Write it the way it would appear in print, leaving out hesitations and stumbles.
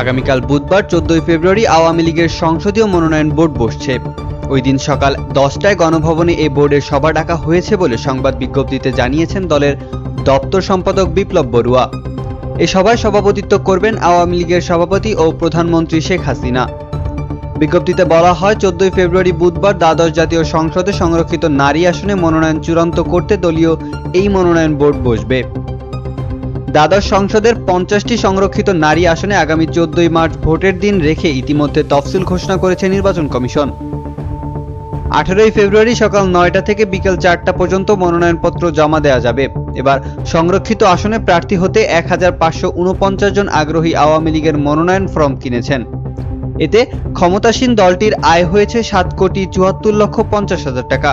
আগামীকাল বুধবার 14 ফেব্রুয়ারি আওয়ামী লীগের সংসদীয় মনোনয়ন বোর্ড বসছে। ওই দিন সকাল 10টায় গণভবনে এই বোর্ডের সভা ডাকা হয়েছে বলে সংবাদ বিজ্ঞপ্তিতে জানিয়েছেন দলের দপ্তর সম্পাদক বিপ্লব বড়ুয়া। এই সভায় সভাপতিত্ব করবেন আওয়ামী লীগের সভাপতি ও প্রধানমন্ত্রী শেখ হাসিনা। বিজ্ঞপ্তিতে বলা হয়, 14 ফেব্রুয়ারি বুধবার দ্বাদশ জাতীয় সংসদে সংরক্ষিত নারী আসনে মনোনয়ন চূড়ান্ত করতে দলীয় এই মনোনয়ন বোর্ড বসবে। দ্বাদশ সংসদের 50টি সংরক্ষিত নারী আসনে আগামী 14 মার্চ ভোটের দিন রেখে ইতিমধ্যে তফসিল ঘোষণা করেছে নির্বাচন কমিশন। 18 ফেব্রুয়ারি সকাল 9টা থেকে বিকেল 4টা পর্যন্ত মনোনয়নপত্র জমা দেওয়া যাবে। এবার সংরক্ষিত আসনে প্রার্থী হতে 1549 জন আগ্রহী আওয়ামী লীগের মনোনয়ন ফর্ম কিনেছেন। এতে ক্ষমতাসীন দলটির আয় হয়েছে 7,74,50,000 টাকা।